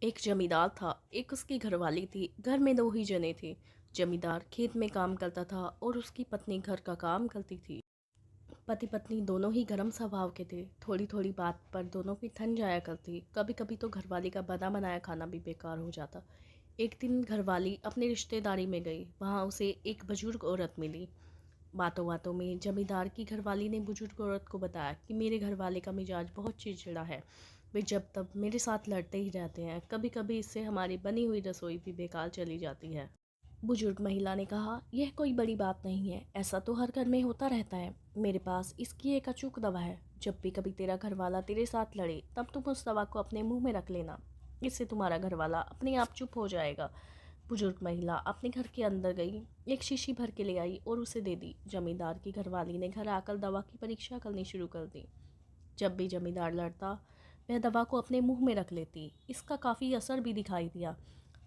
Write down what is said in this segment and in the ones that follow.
एक जमींदार था, एक उसकी घरवाली थी। घर में दो ही जने थे। जमींदार खेत में काम करता था और उसकी पत्नी घर का काम करती थी। पति पत्नी दोनों ही गर्म स्वभाव के थे। थोड़ी थोड़ी बात पर दोनों की ठन जाया करती। कभी कभी तो घरवाली का बना बनाया खाना भी बेकार हो जाता। एक दिन घरवाली अपनी रिश्तेदारी में गई। वहाँ उसे एक बुजुर्ग औरत मिली। बातों बातों में जमींदार की घरवाली ने बुजुर्ग औरत को बताया कि मेरे घरवाले का मिजाज बहुत चिड़चिड़ा है। वे जब तब मेरे साथ लड़ते ही रहते हैं। कभी कभी इससे हमारी बनी हुई रसोई भी बेकार चली जाती है। बुजुर्ग महिला ने कहा, यह कोई बड़ी बात नहीं है, ऐसा तो हर घर में होता रहता है। मेरे पास इसकी एक अचूक दवा है। जब भी कभी तेरा घरवाला तेरे साथ लड़े तब तुम उस दवा को अपने मुंह में रख लेना। इससे तुम्हारा घरवाला अपने आप चुप हो जाएगा। बुजुर्ग महिला अपने घर के अंदर गई, एक शीशी भर के ले आई और उसे दे दी। जमींदार की घरवाली ने घर आकर दवा की परीक्षा करनी शुरू कर दी। जब भी जमींदार लड़ता वह दवा को अपने मुंह में रख लेती। इसका काफ़ी असर भी दिखाई दिया।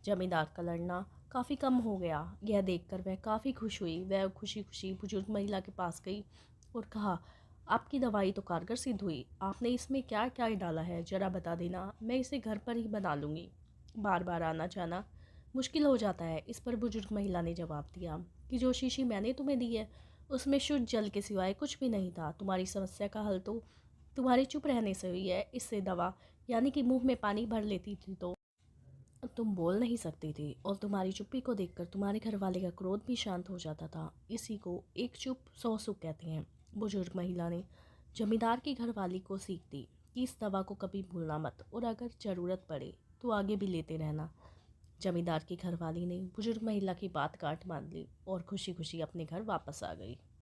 जमींदार का लड़ना काफ़ी कम हो गया। यह देखकर वह काफ़ी खुश हुई। वह खुशी खुशी बुजुर्ग महिला के पास गई और कहा, आपकी दवाई तो कारगर सिद्ध हुई। आपने इसमें क्या क्या डाला है, ज़रा बता देना, मैं इसे घर पर ही बना लूँगी। बार बार आना जाना मुश्किल हो जाता है। इस पर बुजुर्ग महिला ने जवाब दिया कि जो शीशी मैंने तुम्हें दी है उसमें शुद्ध जल के सिवाय कुछ भी नहीं था। तुम्हारी समस्या का हल तो तुम्हारे चुप रहने से हुई है। इससे दवा यानी कि मुंह में पानी भर लेती थी तो तुम बोल नहीं सकती थी, और तुम्हारी चुप्पी को देखकर तुम्हारे घर वाले का क्रोध भी शांत हो जाता था। इसी को एक चुप सौ सुख कहते हैं। बुजुर्ग महिला ने जमींदार की घरवाली को सीख दी कि इस दवा को कभी भूलना मत, और अगर ज़रूरत पड़े तो आगे भी लेते रहना। जमींदार की घरवाली ने बुजुर्ग महिला की बात काट मान ली और खुशी खुशी अपने घर वापस आ गई।